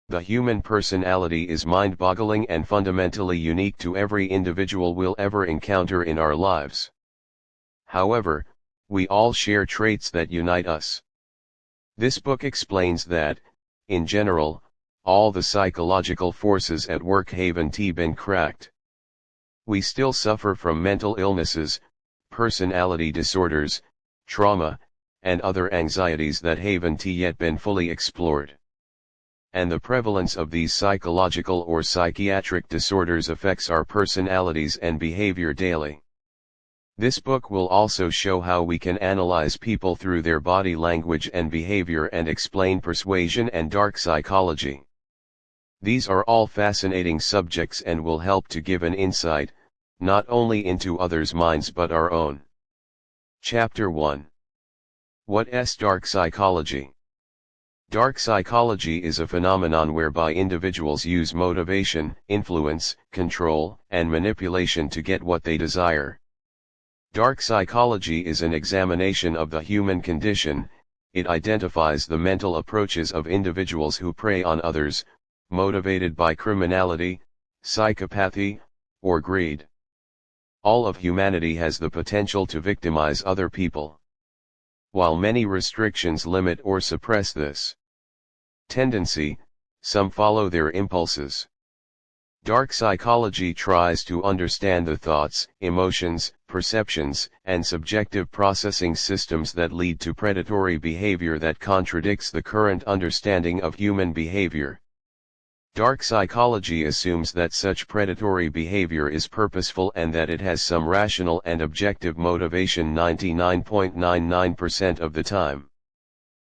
The human personality is mind-boggling and fundamentally unique to every individual we'll ever encounter in our lives. However, we all share traits that unite us. This book explains that, in general, all the psychological forces at work haven't been cracked. We still suffer from mental illnesses, personality disorders, trauma, and other anxieties that haven't yet been fully explored. And the prevalence of these psychological or psychiatric disorders affects our personalities and behavior daily. This book will also show how we can analyze people through their body language and behavior and explain persuasion and dark psychology. These are all fascinating subjects and will help to give an insight, not only into others' minds but our own. Chapter 1. What's dark psychology? Dark psychology is a phenomenon whereby individuals use motivation, influence, control, and manipulation to get what they desire. Dark psychology is an examination of the human condition. It identifies the mental approaches of individuals who prey on others, motivated by criminality, psychopathy, or greed. All of humanity has the potential to victimize other people, while many restrictions limit or suppress this tendency. Some follow their impulses. Dark psychology tries to understand the thoughts, emotions, perceptions, and subjective processing systems that lead to predatory behavior that contradicts the current understanding of human behavior. Dark psychology assumes that such predatory behavior is purposeful and that it has some rational and objective motivation 99.99% of the time.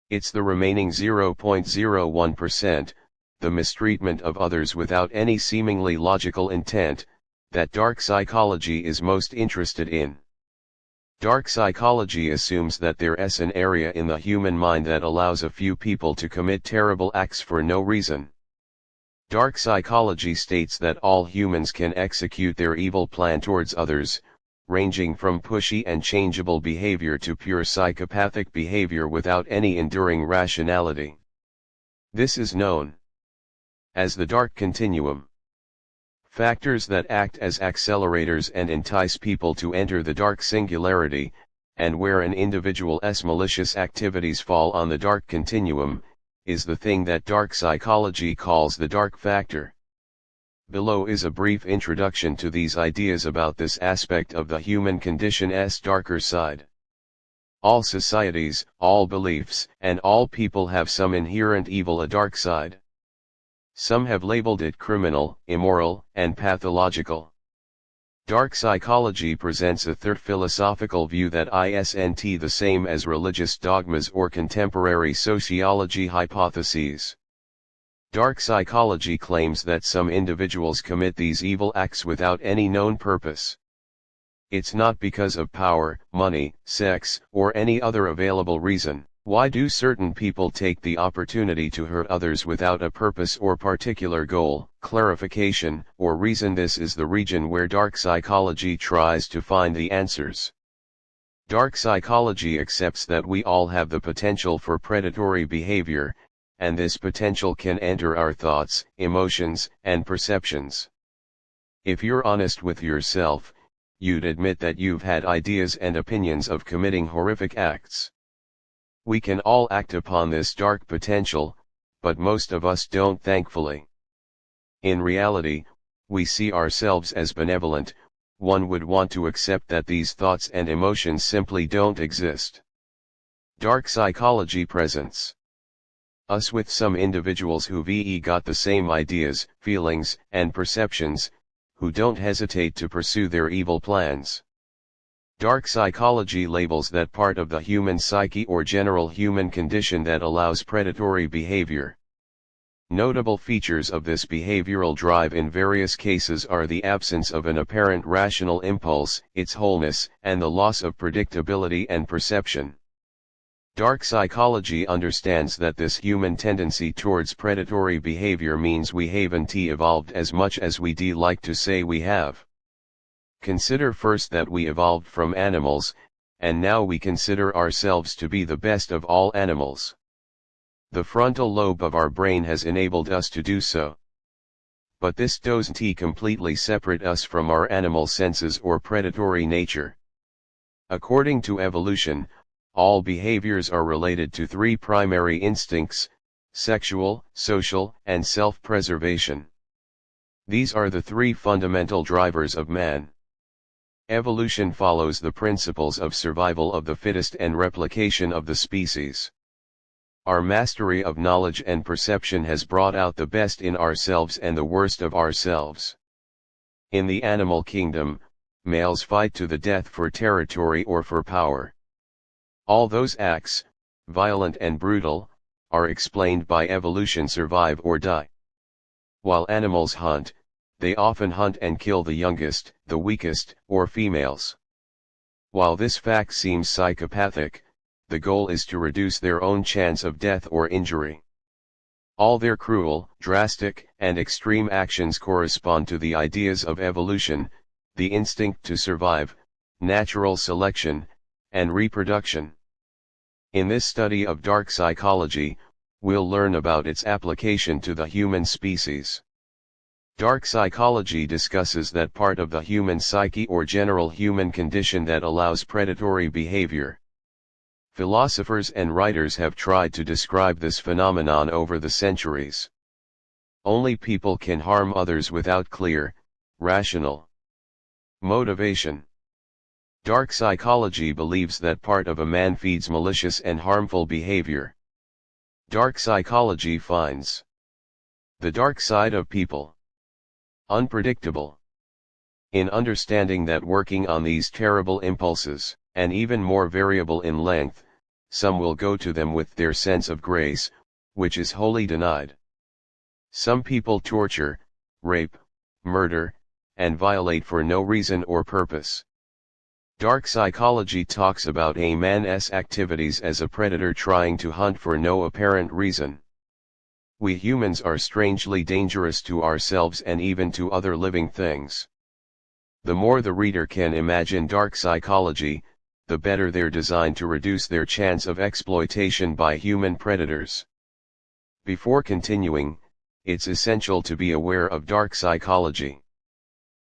It's the remaining 0.01%, the mistreatment of others without any seemingly logical intent, that dark psychology is most interested in. Dark psychology assumes that there's an area in the human mind that allows a few people to commit terrible acts for no reason. Dark psychology states that all humans can execute their evil plan towards others, ranging from pushy and changeable behavior to pure psychopathic behavior without any enduring rationality. This is known as the dark continuum. Factors that act as accelerators and entice people to enter the dark singularity, and where an individual's malicious activities fall on the dark continuum, is the thing that dark psychology calls the dark factor. Below is a brief introduction to these ideas about this aspect of the human condition's darker side. All societies, all beliefs, and all people have some inherent evil, a dark side. Some have labeled it criminal, immoral, and pathological. Dark psychology presents a third philosophical view that isn't the same as religious dogmas or contemporary sociology hypotheses. Dark psychology claims that some individuals commit these evil acts without any known purpose. It's not because of power, money, sex, or any other available reason. Why do certain people take the opportunity to hurt others without a purpose or particular goal, clarification, or reason? This is the region where dark psychology tries to find the answers. Dark psychology accepts that we all have the potential for predatory behavior, and this potential can enter our thoughts, emotions, and perceptions. If you're honest with yourself, you'd admit that you've had ideas and opinions of committing horrific acts. We can all act upon this dark potential, but most of us don't, thankfully. In reality, we see ourselves as benevolent. One would want to accept that these thoughts and emotions simply don't exist. Dark psychology presents us with some individuals who've got the same ideas, feelings, and perceptions, who don't hesitate to pursue their evil plans. Dark psychology labels that part of the human psyche or general human condition that allows predatory behavior. Notable features of this behavioral drive in various cases are the absence of an apparent rational impulse, its wholeness, and the loss of predictability and perception. Dark psychology understands that this human tendency towards predatory behavior means we haven't evolved as much as we'd like to say we have. Consider first that we evolved from animals, and now we consider ourselves to be the best of all animals. The frontal lobe of our brain has enabled us to do so. But this doesn't completely separate us from our animal senses or predatory nature. According to evolution, all behaviors are related to three primary instincts: sexual, social, and self-preservation. These are the three fundamental drivers of man. Evolution follows the principles of survival of the fittest and replication of the species. Our mastery of knowledge and perception has brought out the best in ourselves and the worst of ourselves. In the animal kingdom, males fight to the death for territory or for power. All those acts, violent and brutal, are explained by evolution: survive or die. While animals hunt, they often hunt and kill the youngest, the weakest, or females. While this fact seems psychopathic, the goal is to reduce their own chance of death or injury. All their cruel, drastic, and extreme actions correspond to the ideas of evolution, the instinct to survive, natural selection, and reproduction. In this study of dark psychology, we'll learn about its application to the human species. Dark psychology discusses that part of the human psyche or general human condition that allows predatory behavior. Philosophers and writers have tried to describe this phenomenon over the centuries. Only people can harm others without clear, rational motivation. Dark psychology believes that part of a man feeds malicious and harmful behavior. Dark psychology finds the dark side of people unpredictable. In understanding that working on these terrible impulses, and even more variable in length, some will go to them with their sense of grace, which is wholly denied. Some people torture, rape, murder, and violate for no reason or purpose. Dark psychology talks about a man's activities as a predator trying to hunt for no apparent reason. We humans are strangely dangerous to ourselves and even to other living things. The more the reader can imagine dark psychology, the better they're designed to reduce their chance of exploitation by human predators. Before continuing, it's essential to be aware of dark psychology.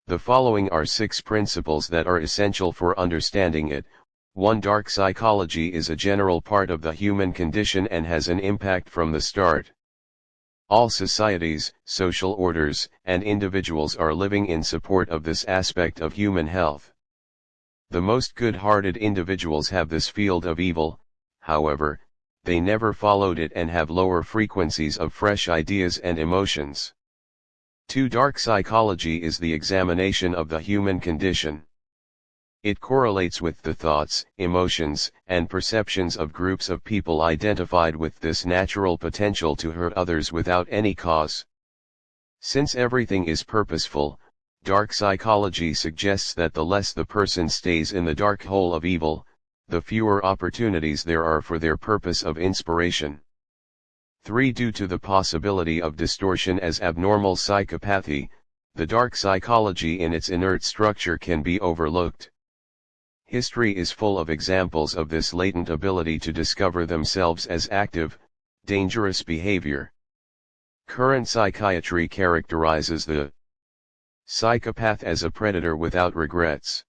The following are 6 principles that are essential for understanding it. 1. Dark psychology is a general part of the human condition and has an impact from the start. All societies, social orders, and individuals are living in support of this aspect of human health. The most good-hearted individuals have this field of evil, however, they never followed it and have lower frequencies of fresh ideas and emotions. 2. Dark psychology is the examination of the human condition. It correlates with the thoughts, emotions, and perceptions of groups of people identified with this natural potential to hurt others without any cause. Since everything is purposeful, dark psychology suggests that the less the person stays in the dark hole of evil, the fewer opportunities there are for their purpose of inspiration. 3. Due to the possibility of distortion as abnormal psychopathy, the dark psychology in its inert structure can be overlooked. History is full of examples of this latent ability to discover themselves as active, dangerous behavior. Current psychiatry characterizes the psychopath as a predator without regrets.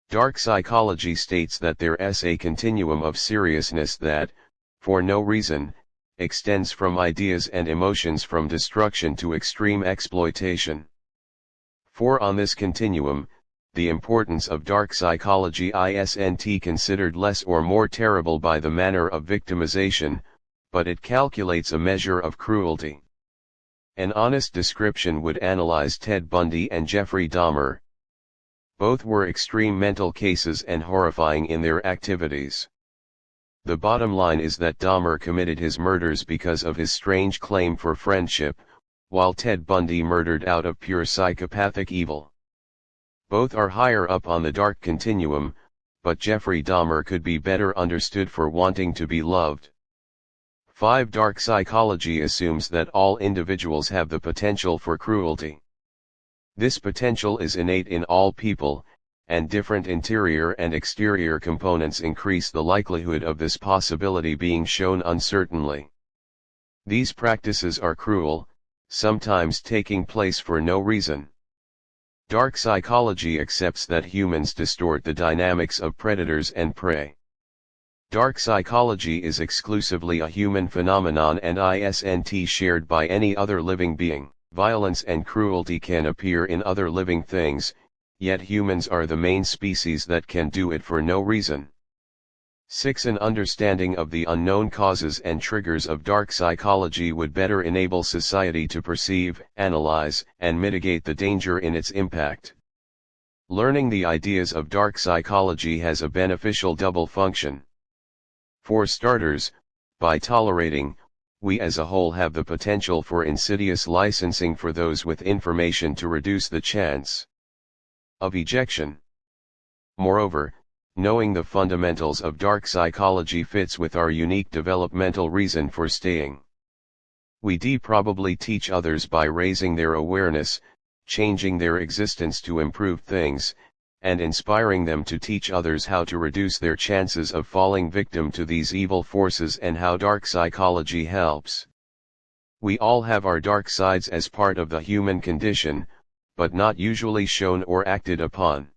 Dark psychology states that there is a continuum of seriousness that, for no reason, extends from ideas and emotions from destruction to extreme exploitation. 4. On this continuum, the importance of dark psychology isn't considered less or more terrible by the manner of victimization, but it calculates a measure of cruelty. An honest description would analyze Ted Bundy and Jeffrey Dahmer. Both were extreme mental cases and horrifying in their activities. The bottom line is that Dahmer committed his murders because of his strange claim for friendship, while Ted Bundy murdered out of pure psychopathic evil. Both are higher up on the dark continuum, but Jeffrey Dahmer could be better understood for wanting to be loved. 5. Dark psychology assumes that all individuals have the potential for cruelty. This potential is innate in all people, and different interior and exterior components increase the likelihood of this possibility being shown uncertainly. These practices are cruel, sometimes taking place for no reason. Dark psychology accepts that humans distort the dynamics of predators and prey. Dark psychology is exclusively a human phenomenon and isn't shared by any other living being. Violence and cruelty can appear in other living things, yet humans are the main species that can do it for no reason. 6. An understanding of the unknown causes and triggers of dark psychology would better enable society to perceive, analyze, and mitigate the danger in its impact. Learning the ideas of dark psychology has a beneficial double function. For starters, by tolerating, we as a whole have the potential for insidious licensing for those with information to reduce the chance of ejection. Moreover, knowing the fundamentals of dark psychology fits with our unique developmental reason for staying. We probably teach others by raising their awareness, changing their existence to improve things, and inspiring them to teach others how to reduce their chances of falling victim to these evil forces and how dark psychology helps. We all have our dark sides as part of the human condition, but not usually shown or acted upon.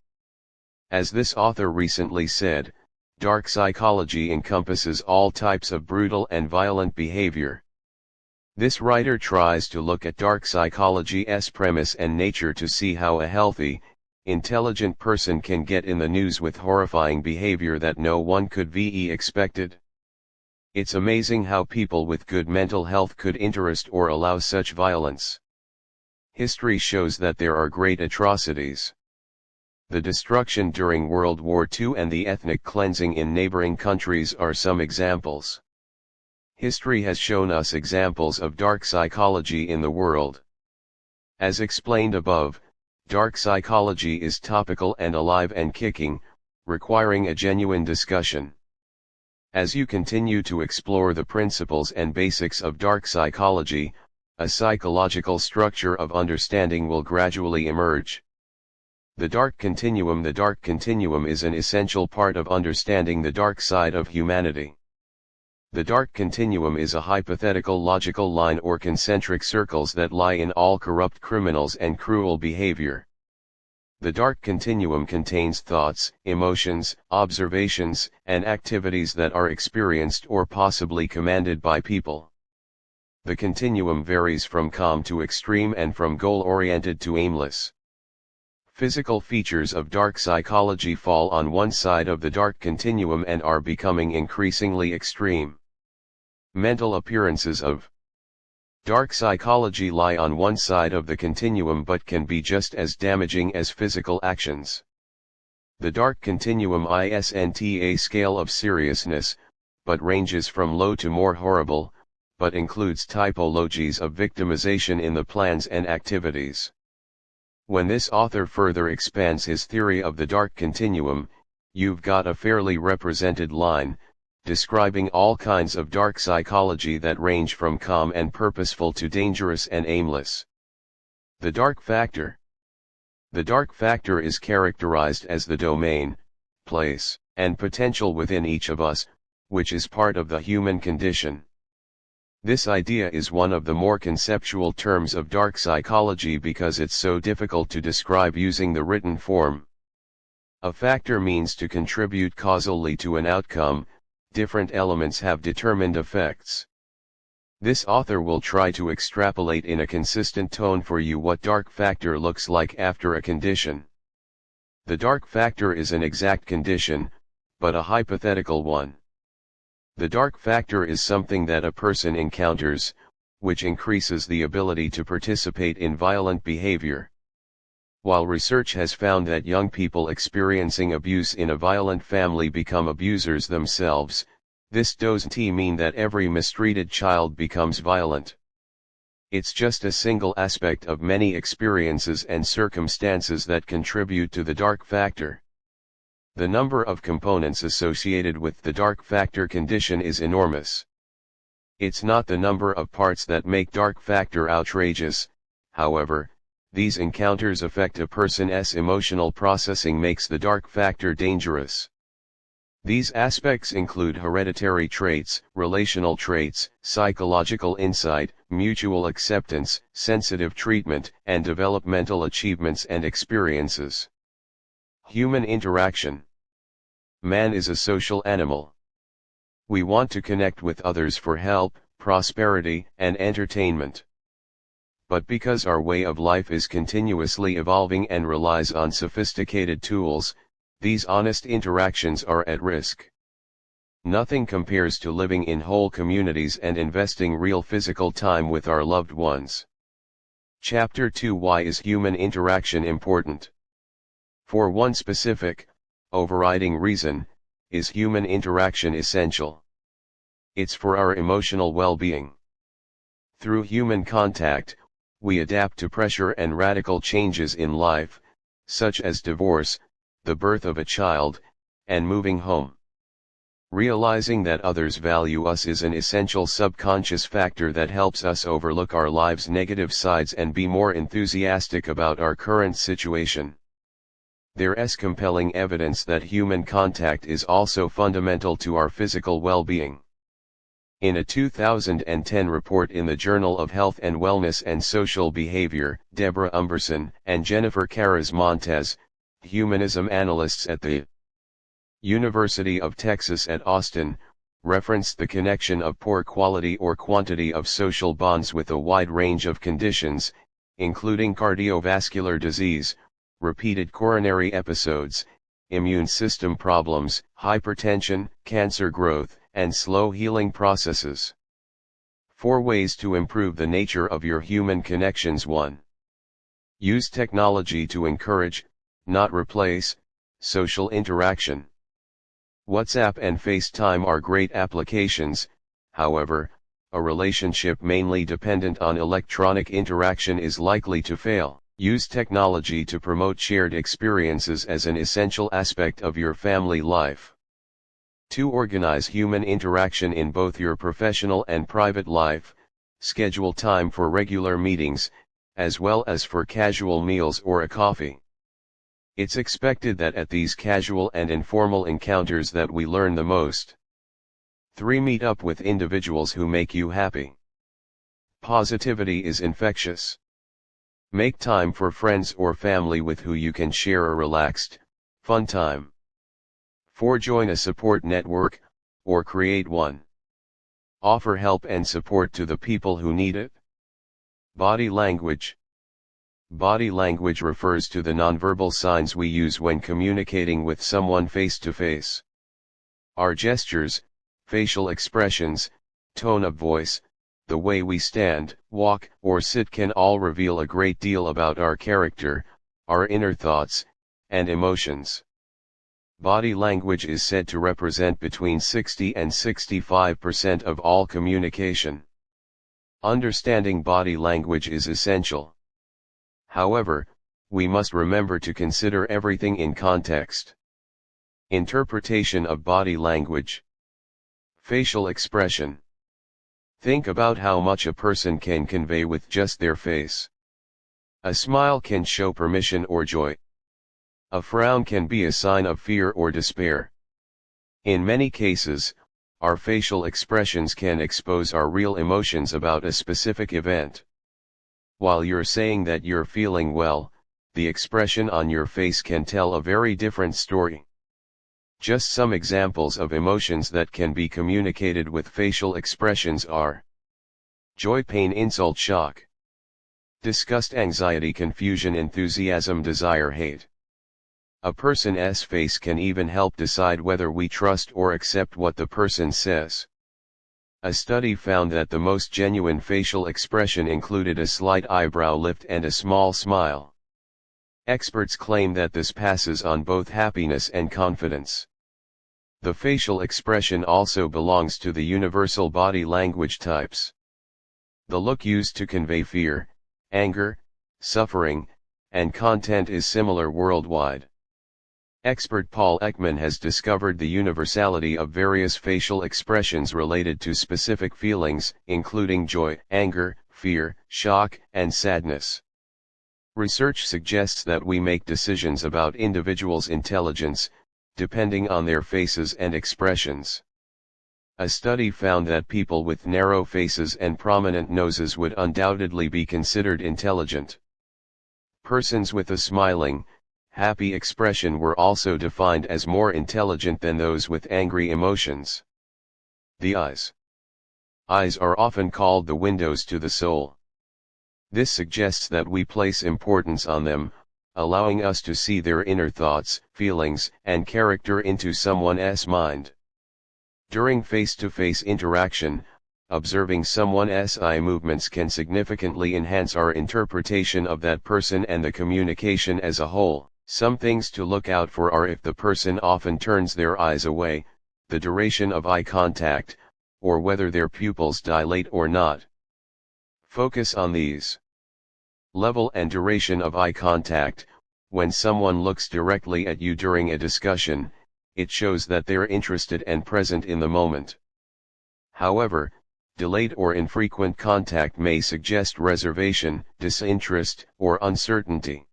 As this author recently said, dark psychology encompasses all types of brutal and violent behavior. This writer tries to look at dark psychology's premise and nature to see how a healthy, intelligent person can get in the news with horrifying behavior that no one could be expected. It's amazing how people with good mental health could interest or allow such violence. History shows that there are great atrocities. The destruction during World War II and the ethnic cleansing in neighboring countries are some examples. History has shown us examples of dark psychology in the world. As explained above, dark psychology is topical and alive and kicking, requiring a genuine discussion. As you continue to explore the principles and basics of dark psychology, a psychological structure of understanding will gradually emerge. The dark continuum is an essential part of understanding the dark side of humanity. The dark continuum is a hypothetical logical line or concentric circles that lie in all corrupt criminals and cruel behavior. The dark continuum contains thoughts, emotions, observations, and activities that are experienced or possibly commanded by people. The continuum varies from calm to extreme and from goal-oriented to aimless. Physical features of dark psychology fall on one side of the dark continuum and are becoming increasingly extreme. Mental appearances of dark psychology lie on one side of the continuum but can be just as damaging as physical actions. The dark continuum isn't a scale of seriousness, but ranges from low to more horrible, but includes typologies of victimization in the plans and activities. When this author further expands his theory of the dark continuum, you've got a fairly represented line, describing all kinds of dark psychology that range from calm and purposeful to dangerous and aimless. The dark factor. The dark factor is characterized as the domain, place, and potential within each of us, which is part of the human condition. This idea is one of the more conceptual terms of dark psychology because it's so difficult to describe using the written form. A factor means to contribute causally to an outcome. Different elements have determined effects. This author will try to extrapolate in a consistent tone for you what dark factor looks like after a condition. The dark factor is an exact condition, but a hypothetical one. The dark factor is something that a person encounters, which increases the ability to participate in violent behavior. While research has found that young people experiencing abuse in a violent family become abusers themselves, this doesn't mean that every mistreated child becomes violent. It's just a single aspect of many experiences and circumstances that contribute to the dark factor. The number of components associated with the dark factor condition is enormous. It's not the number of parts that make dark factor outrageous, however, these encounters affect a person's emotional processing makes the dark factor dangerous. These aspects include hereditary traits, relational traits, psychological insight, mutual acceptance, sensitive treatment, and developmental achievements and experiences. Human interaction. Man is a social animal. We want to connect with others for help, prosperity, and entertainment. But because our way of life is continuously evolving and relies on sophisticated tools, these honest interactions are at risk. Nothing compares to living in whole communities and investing real physical time with our loved ones. Chapter 2: Why is human interaction important? For one specific, overriding reason, is human interaction essential. It's for our emotional well-being. Through human contact, we adapt to pressure and radical changes in life, such as divorce, the birth of a child, and moving home. Realizing that others value us is an essential subconscious factor that helps us overlook our lives' negative sides and be more enthusiastic about our current situation. There's compelling evidence that human contact is also fundamental to our physical well-being. In a 2010 report in the Journal of Health and Wellness and Social Behavior, Deborah Umberson and Jennifer Carras-Montes, humanism analysts at the University of Texas at Austin, referenced the connection of poor quality or quantity of social bonds with a wide range of conditions, including cardiovascular disease, repeated coronary episodes, immune system problems, hypertension, cancer growth, and slow healing processes. 4 ways to improve the nature of your human connections. 1. Use technology to encourage, not replace, social interaction. WhatsApp and FaceTime are great applications. However, a relationship mainly dependent on electronic interaction is likely to fail. Use technology to promote shared experiences as an essential aspect of your family life. 2. Organize human interaction in both your professional and private life. Schedule time for regular meetings, as well as for casual meals or a coffee. It's expected that at these casual and informal encounters that we learn the most. 3. Meet up with individuals who make you happy. Positivity is infectious. Make time for friends or family with who you can share a relaxed, fun time. 4. Join a support network, or create one. Offer help and support to the people who need it. Body language. Body language refers to the nonverbal signs we use when communicating with someone face to face. Our gestures, facial expressions, tone of voice, the way we stand, walk, or sit can all reveal a great deal about our character, our inner thoughts, and emotions. Body language is said to represent between 60 and 65% of all communication. Understanding body language is essential. However, we must remember to consider everything in context. Interpretation of body language. Facial expression. Think about how much a person can convey with just their face. A smile can show permission or joy. A frown can be a sign of fear or despair. In many cases, our facial expressions can expose our real emotions about a specific event. While you're saying that you're feeling well, the expression on your face can tell a very different story. Just some examples of emotions that can be communicated with facial expressions are joy, pain, insult, shock, disgust, anxiety, confusion, enthusiasm, desire, hate. A person's face can even help decide whether we trust or accept what the person says. A study found that the most genuine facial expression included a slight eyebrow lift and a small smile. Experts claim that this passes on both happiness and confidence. The facial expression also belongs to the universal body language types. The look used to convey fear, anger, suffering, and content is similar worldwide. Expert Paul Ekman has discovered the universality of various facial expressions related to specific feelings, including joy, anger, fear, shock, and sadness. Research suggests that we make decisions about individuals' intelligence, depending on their faces and expressions. A study found that people with narrow faces and prominent noses would undoubtedly be considered intelligent. Persons with a smiling, happy expression were also defined as more intelligent than those with angry emotions. The eyes. Eyes are often called the windows to the soul. This suggests that we place importance on them, allowing us to see their inner thoughts, feelings, and character into someone's mind. During face-to-face interaction, observing someone's eye movements can significantly enhance our interpretation of that person and the communication as a whole. Some things to look out for are if the person often turns their eyes away, the duration of eye contact, or whether their pupils dilate or not. Focus on these. Level and duration of eye contact. When someone looks directly at you during a discussion, it shows that they're interested and present in the moment. However, delayed or infrequent contact may suggest reservation, disinterest, or uncertainty.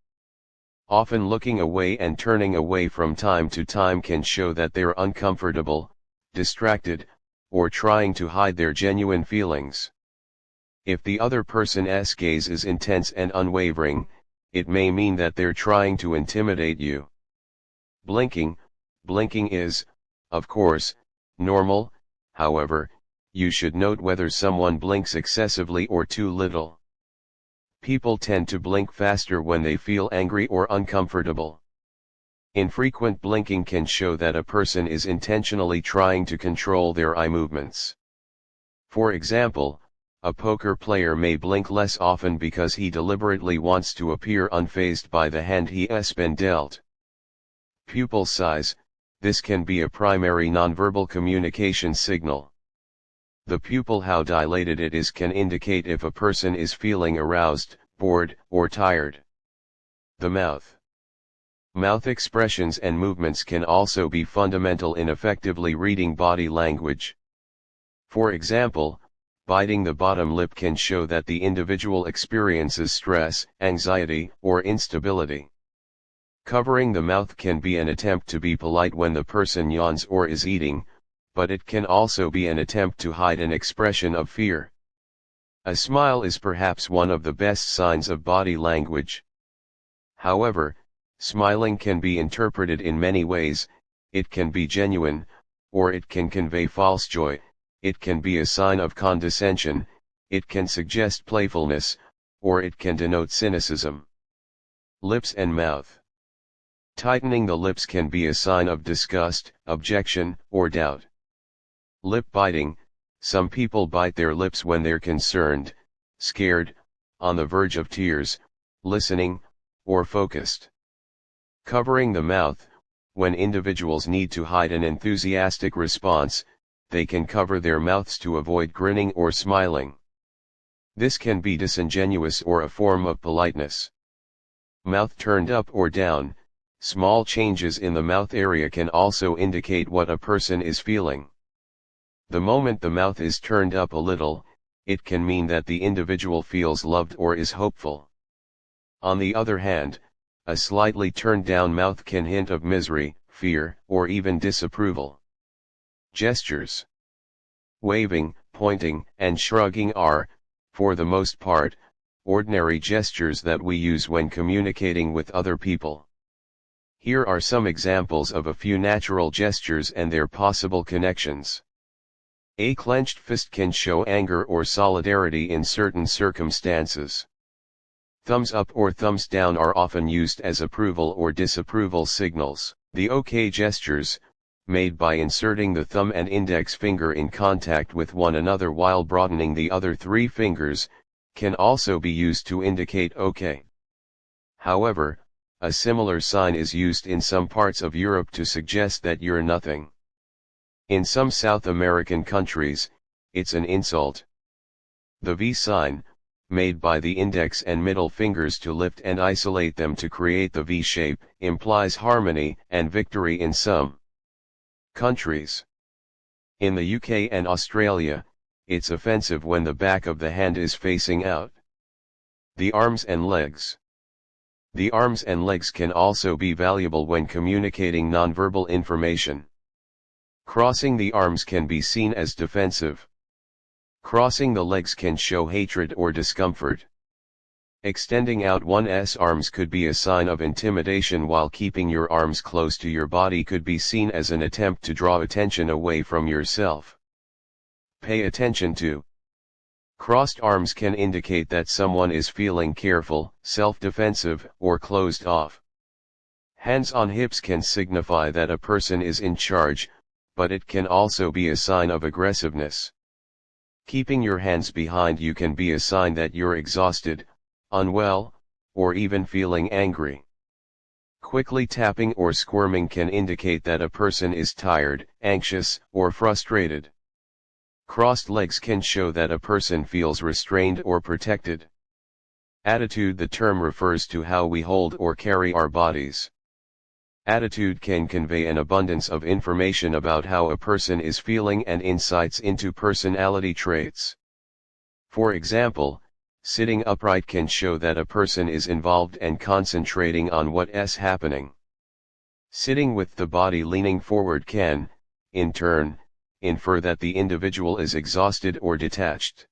Often looking away and turning away from time to time can show that they're uncomfortable, distracted, or trying to hide their genuine feelings. If the other person's gaze is intense and unwavering, it may mean that they're trying to intimidate you. Blinking. Blinking is, of course, normal. However, you should note whether someone blinks excessively or too little. People tend to blink faster when they feel angry or uncomfortable. Infrequent blinking can show that a person is intentionally trying to control their eye movements. For example, a poker player may blink less often because he deliberately wants to appear unfazed by the hand he has been dealt. Pupil size. This can be a primary nonverbal communication signal. The pupil, how dilated it is, can indicate if a person is feeling aroused, bored, or tired. The mouth. Mouth expressions and movements can also be fundamental in effectively reading body language. For example, biting the bottom lip can show that the individual experiences stress, anxiety, or instability. Covering the mouth can be an attempt to be polite when the person yawns or is eating, but it can also be an attempt to hide an expression of fear. A smile is perhaps one of the best signs of body language. However, smiling can be interpreted in many ways. It can be genuine, or it can convey false joy. It can be a sign of condescension, it can suggest playfulness, or it can denote cynicism. Lips and mouth. Tightening the lips can be a sign of disgust, objection, or doubt. Lip biting. Some people bite their lips when they're concerned, scared, on the verge of tears, listening, or focused. Covering the mouth. When individuals need to hide an enthusiastic response, they can cover their mouths to avoid grinning or smiling. This can be disingenuous or a form of politeness. Mouth turned up or down. Small changes in the mouth area can also indicate what a person is feeling. The moment the mouth is turned up a little, it can mean that the individual feels loved or is hopeful. On the other hand, a slightly turned down mouth can hint of misery, fear, or even disapproval. Gestures. Waving, pointing, and shrugging are, for the most part, ordinary gestures that we use when communicating with other people. Here are some examples of a few natural gestures and their possible connections. A clenched fist can show anger or solidarity in certain circumstances. Thumbs up or thumbs down are often used as approval or disapproval signals. The OK gestures, made by inserting the thumb and index finger in contact with one another while broadening the other three fingers, can also be used to indicate OK. However, a similar sign is used in some parts of Europe to suggest that you're nothing. In some South American countries, it's an insult. The V sign, made by the index and middle fingers to lift and isolate them to create the V shape, implies harmony and victory in some countries. In the UK and Australia, it's offensive when the back of the hand is facing out. The arms and legs. The arms and legs can also be valuable when communicating nonverbal information. Crossing the arms can be seen as defensive. Crossing the legs can show hatred or discomfort. Extending out one's arms could be a sign of intimidation, while keeping your arms close to your body could be seen as an attempt to draw attention away from yourself. Pay attention to. Crossed arms can indicate that someone is feeling careful, self-defensive, or closed off. Hands on hips can signify that a person is in charge, but it can also be a sign of aggressiveness. Keeping your hands behind you can be a sign that you're exhausted, unwell, or even feeling angry. Quickly tapping or squirming can indicate that a person is tired, anxious, or frustrated. Crossed legs can show that a person feels restrained or protected. Attitude. The term refers to how we hold or carry our bodies. Attitude can convey an abundance of information about how a person is feeling and insights into personality traits. For example, sitting upright can show that a person is involved and concentrating on what's happening. Sitting with the body leaning forward can, in turn, infer that the individual is exhausted or detached.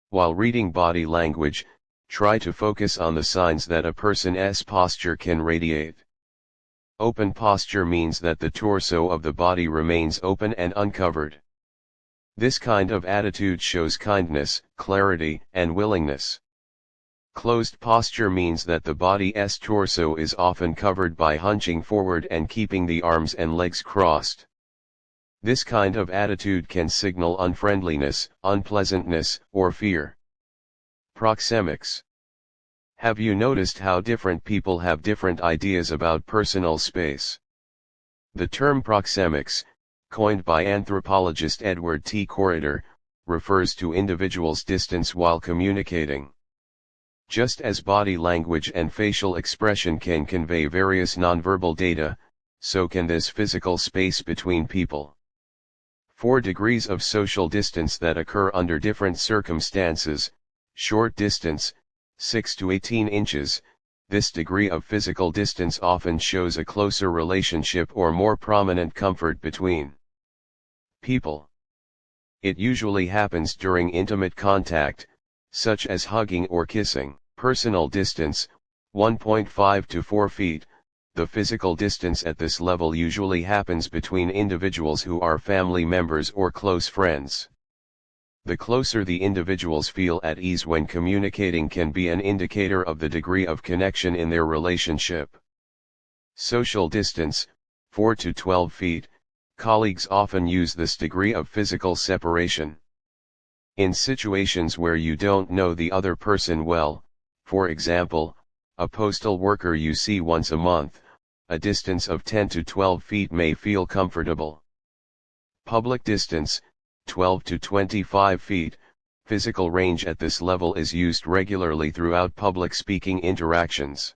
While reading body language, try to focus on the signs that a person's posture can radiate. Open posture means that the torso of the body remains open and uncovered. This kind of attitude shows kindness, clarity, and willingness. Closed posture means that the body's torso is often covered by hunching forward and keeping the arms and legs crossed. This kind of attitude can signal unfriendliness, unpleasantness, or fear. Proxemics. Have you noticed how different people have different ideas about personal space? The term proxemics, coined by anthropologist Edward T. Corridor, refers to individuals' distance while communicating. Just as body language and facial expression can convey various nonverbal data, so can this physical space between people. 4 degrees of social distance that occur under different circumstances: short distance, 6 to 18 inches, this degree of physical distance often shows a closer relationship or more prominent comfort between people. It usually happens during intimate contact, such as hugging or kissing. Personal distance, 1.5 to 4 feet. The physical distance at this level usually happens between individuals who are family members or close friends. The closer the individuals feel at ease when communicating can be an indicator of the degree of connection in their relationship. Social distance, 4 to 12 feet. Colleagues often use this degree of physical separation. In situations where you don't know the other person well, for example, a postal worker you see once a month, a distance of 10 to 12 feet may feel comfortable. Public distance, 12 to 25 feet, physical range at this level is used regularly throughout public speaking interactions.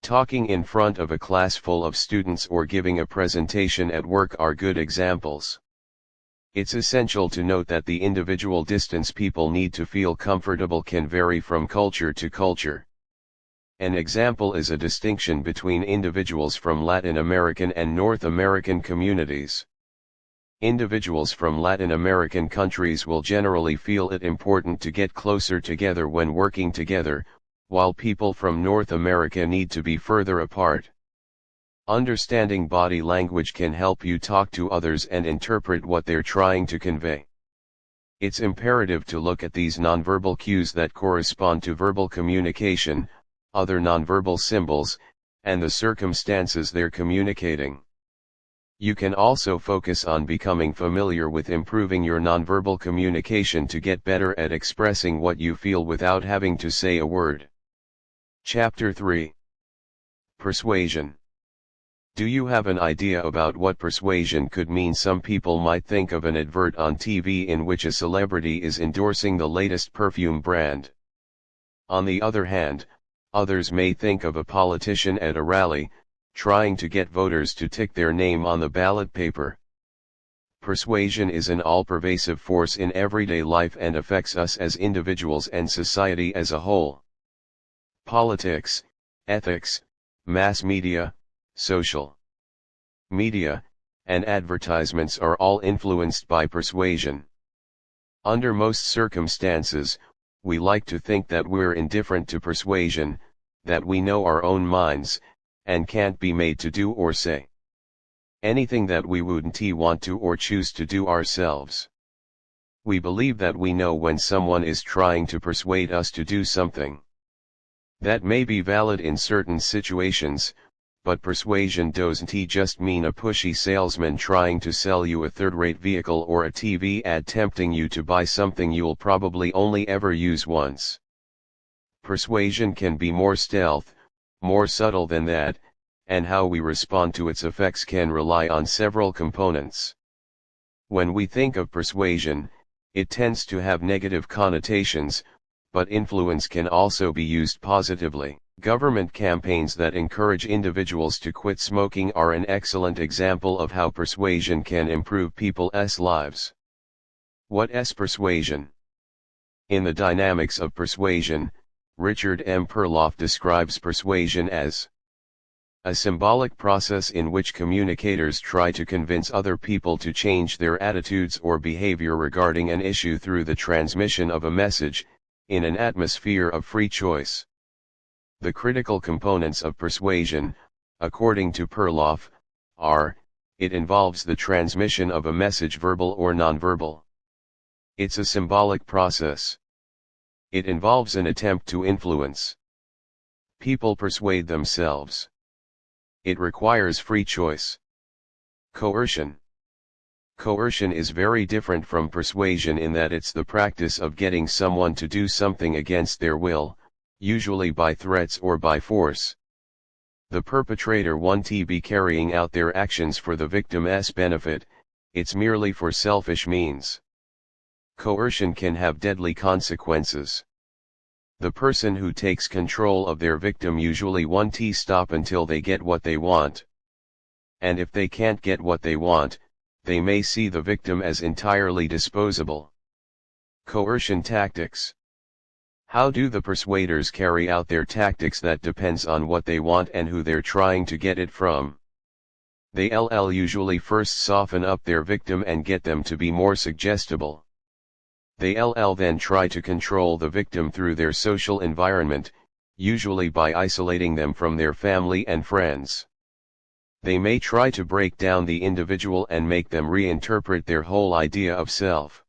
Talking in front of a class full of students or giving a presentation at work are good examples. It's essential to note that the individual distance people need to feel comfortable can vary from culture to culture. An example is a distinction between individuals from Latin American and North American communities. Individuals from Latin American countries will generally feel it important to get closer together when working together, while people from North America need to be further apart. Understanding body language can help you talk to others and interpret what they're trying to convey. It's imperative to look at these nonverbal cues that correspond to verbal communication, other nonverbal symbols, and the circumstances they're communicating. You can also focus on becoming familiar with improving your nonverbal communication to get better at expressing what you feel without having to say a word. Chapter 3. Persuasion. Do you have an idea about what persuasion could mean? Some people might think of an advert on TV in which a celebrity is endorsing the latest perfume brand. On the other hand, others may think of a politician at a rally, trying to get voters to tick their name on the ballot paper. Persuasion is an all-pervasive force in everyday life and affects us as individuals and society as a whole. Politics, ethics, mass media, social media, and advertisements are all influenced by persuasion. Under most circumstances, we like to think that we're indifferent to persuasion, that we know our own minds, and can't be made to do or say anything that we wouldn't want to or choose to do ourselves. We believe that we know when someone is trying to persuade us to do something. That may be valid in certain situations, but persuasion doesn't just mean a pushy salesman trying to sell you a third-rate vehicle or a TV ad tempting you to buy something you'll probably only ever use once. Persuasion can be more stealth, more subtle than that, and how we respond to its effects can rely on several components. When we think of persuasion, it tends to have negative connotations, but influence can also be used positively. Government campaigns that encourage individuals to quit smoking are an excellent example of how persuasion can improve people's lives. What's persuasion? In The Dynamics of Persuasion, Richard M. Perloff describes persuasion as a symbolic process in which communicators try to convince other people to change their attitudes or behavior regarding an issue through the transmission of a message, in an atmosphere of free choice. The critical components of persuasion, according to Perloff, are, it involves the transmission of a message, verbal or nonverbal. It's a symbolic process. It involves an attempt to influence. People persuade themselves. It requires free choice. Coercion. Coercion is very different from persuasion in that it's the practice of getting someone to do something against their will, usually by threats or by force. The perpetrator won't be carrying out their actions for the victim's benefit, it's merely for selfish means. Coercion can have deadly consequences. The person who takes control of their victim usually won't stop until they get what they want. And if they can't get what they want, they may see the victim as entirely disposable. Coercion tactics. How do the persuaders carry out their tactics? That depends on what they want and who they're trying to get it from. They'll usually first soften up their victim and get them to be more suggestible. They'll then try to control the victim through their social environment, usually by isolating them from their family and friends. They may try to break down the individual and make them reinterpret their whole idea of self.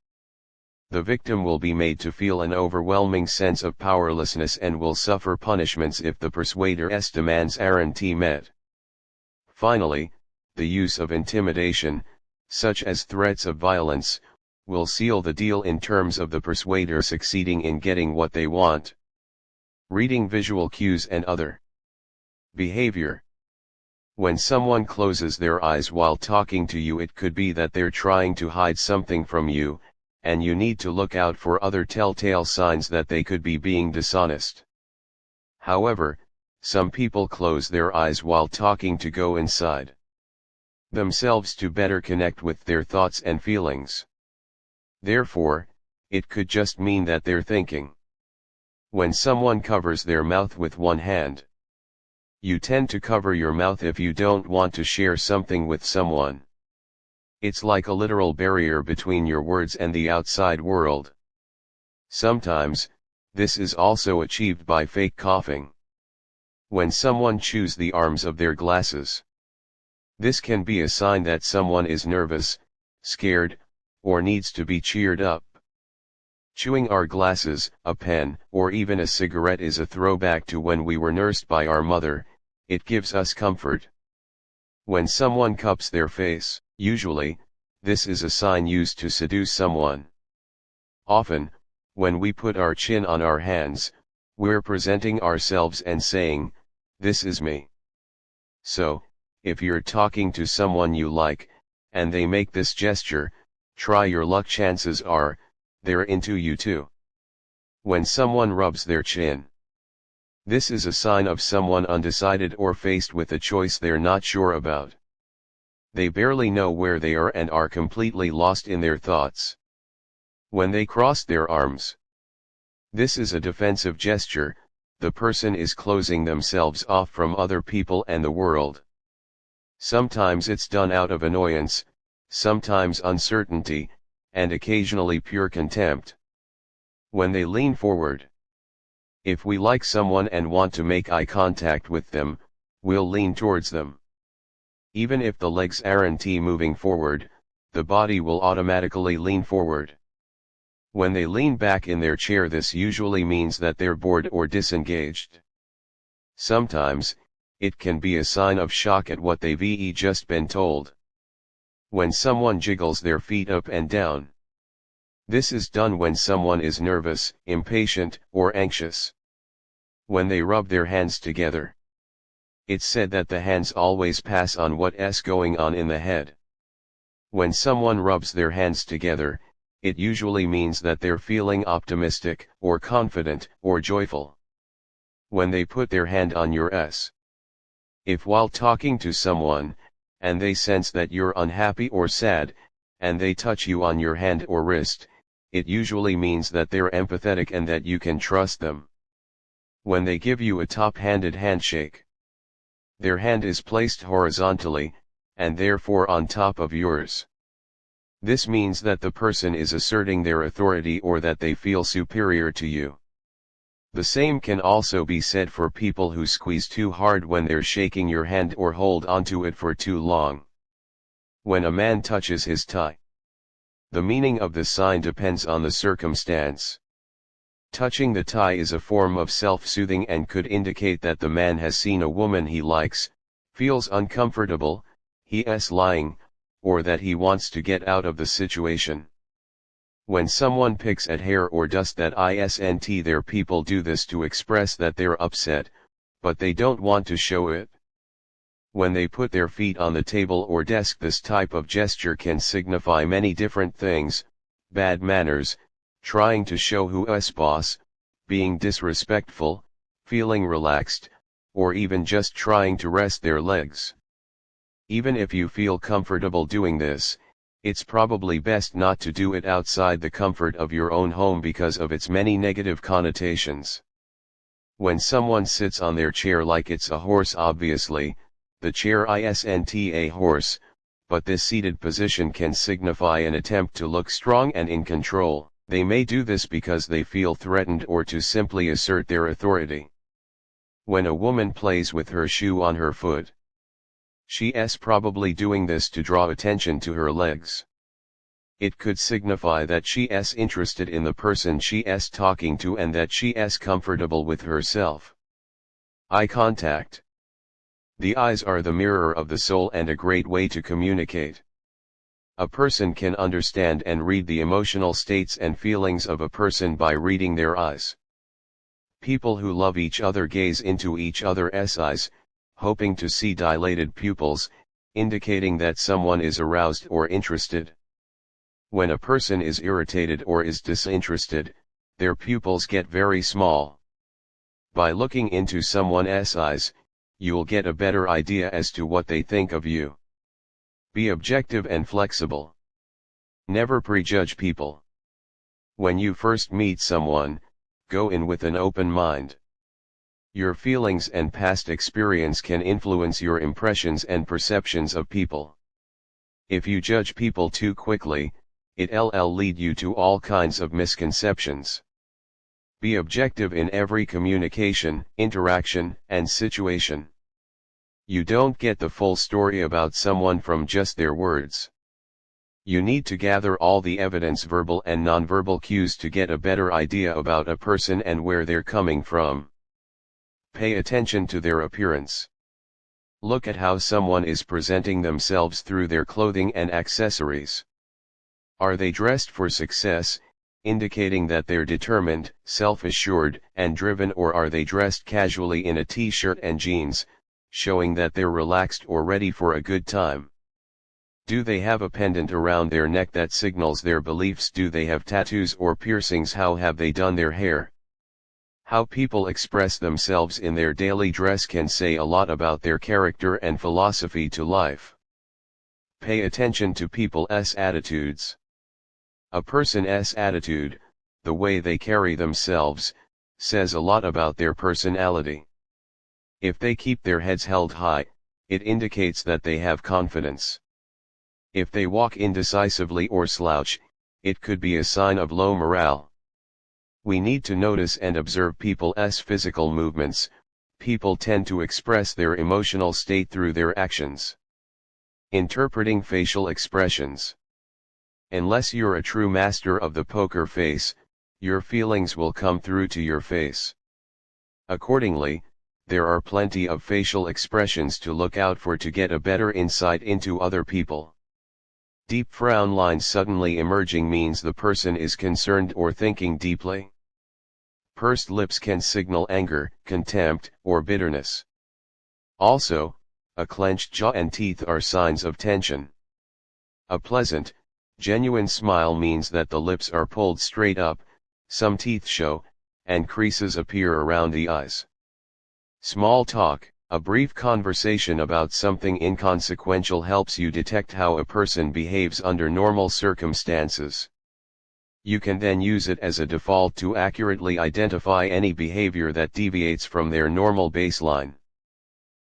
The victim will be made to feel an overwhelming sense of powerlessness and will suffer punishments if the persuader's demands aren't met. Finally, the use of intimidation, such as threats of violence, will seal the deal in terms of the persuader succeeding in getting what they want. Reading visual cues and other behavior. When someone closes their eyes while talking to you, it could be that they're trying to hide something from you, and you need to look out for other telltale signs that they could be being dishonest. However, some people close their eyes while talking to go inside themselves to better connect with their thoughts and feelings. Therefore, it could just mean that they're thinking. When someone covers their mouth with one hand, you tend to cover your mouth if you don't want to share something with someone. It's like a literal barrier between your words and the outside world. Sometimes, this is also achieved by fake coughing. When someone chews the arms of their glasses, this can be a sign that someone is nervous, scared, or needs to be cheered up. Chewing our glasses, a pen, or even a cigarette is a throwback to when we were nursed by our mother. It gives us comfort. When someone cups their face, usually, this is a sign used to seduce someone. Often, when we put our chin on our hands, we're presenting ourselves and saying, "This is me." So, if you're talking to someone you like, and they make this gesture, try your luck. Chances are, they're into you too. When someone rubs their chin, this is a sign of someone undecided or faced with a choice they're not sure about. They barely know where they are and are completely lost in their thoughts. When they cross their arms, this is a defensive gesture, the person is closing themselves off from other people and the world. Sometimes it's done out of annoyance, sometimes uncertainty, and occasionally pure contempt. When they lean forward. If we like someone and want to make eye contact with them, we'll lean towards them. Even if the legs aren't moving forward, the body will automatically lean forward. When they lean back in their chair, this usually means that they're bored or disengaged. Sometimes, it can be a sign of shock at what they've just been told. When someone jiggles their feet up and down. This is done when someone is nervous, impatient, or anxious. When they rub their hands together. It's said that the hands always pass on what's going on in the head. When someone rubs their hands together, it usually means that they're feeling optimistic, or confident, or joyful. When they put their hand on your s. If while talking to someone, and they sense that you're unhappy or sad, and they touch you on your hand or wrist, it usually means that they're empathetic and that you can trust them. When they give you a top-handed handshake, their hand is placed horizontally, and therefore on top of yours. This means that the person is asserting their authority or that they feel superior to you. The same can also be said for people who squeeze too hard when they're shaking your hand or hold onto it for too long. When a man touches his tie. The meaning of the sign depends on the circumstance. Touching the tie is a form of self-soothing and could indicate that the man has seen a woman he likes, feels uncomfortable, he's lying, or that he wants to get out of the situation. When someone picks at hair or dust that isn't there, people do this to express that they're upset, but they don't want to show it. When they put their feet on the table or desk, this type of gesture can signify many different things: bad manners, trying to show who's boss, being disrespectful, feeling relaxed, or even just trying to rest their legs. Even if you feel comfortable doing this, it's probably best not to do it outside the comfort of your own home because of its many negative connotations. When someone sits on their chair like it's a horse, obviously, the chair isn't a horse, but this seated position can signify an attempt to look strong and in control. They may do this because they feel threatened or to simply assert their authority. When a woman plays with her shoe on her foot, she's probably doing this to draw attention to her legs. It could signify that she's interested in the person she's talking to and that she's comfortable with herself. Eye contact. The eyes are the mirror of the soul and a great way to communicate. A person can understand and read the emotional states and feelings of a person by reading their eyes. People who love each other gaze into each other's eyes, hoping to see dilated pupils, indicating that someone is aroused or interested. When a person is irritated or is disinterested, their pupils get very small. By looking into someone's eyes, you'll get a better idea as to what they think of you. Be objective and flexible. Never prejudge people. When you first meet someone, go in with an open mind. Your feelings and past experience can influence your impressions and perceptions of people. If you judge people too quickly, it'll lead you to all kinds of misconceptions. Be objective in every communication, interaction, and situation. You don't get the full story about someone from just their words. You need to gather all the evidence, verbal and nonverbal cues, to get a better idea about a person and where they're coming from. Pay attention to their appearance. Look at how someone is presenting themselves through their clothing and accessories. Are they dressed for success, indicating that they're determined, self-assured, and driven, or are they dressed casually in a t-shirt and jeans, showing that they're relaxed or ready for a good time? Do they have a pendant around their neck that signals their beliefs? Do they have tattoos or piercings? How have they done their hair? How people express themselves in their daily dress can say a lot about their character and philosophy to life. Pay attention to people's attitudes. A person's attitude, the way they carry themselves, says a lot about their personality. If they keep their heads held high, it indicates that they have confidence. If they walk indecisively or slouch, it could be a sign of low morale. We need to notice and observe people's physical movements. People tend to express their emotional state through their actions. Interpreting facial expressions. Unless you're a true master of the poker face, your feelings will come through to your face. Accordingly, there are plenty of facial expressions to look out for to get a better insight into other people. Deep frown lines suddenly emerging means the person is concerned or thinking deeply. Pursed lips can signal anger, contempt, or bitterness. Also, a clenched jaw and teeth are signs of tension. A pleasant, genuine smile means that the lips are pulled straight up, some teeth show, and creases appear around the eyes. Small talk, a brief conversation about something inconsequential, helps you detect how a person behaves under normal circumstances. You can then use it as a default to accurately identify any behavior that deviates from their normal baseline.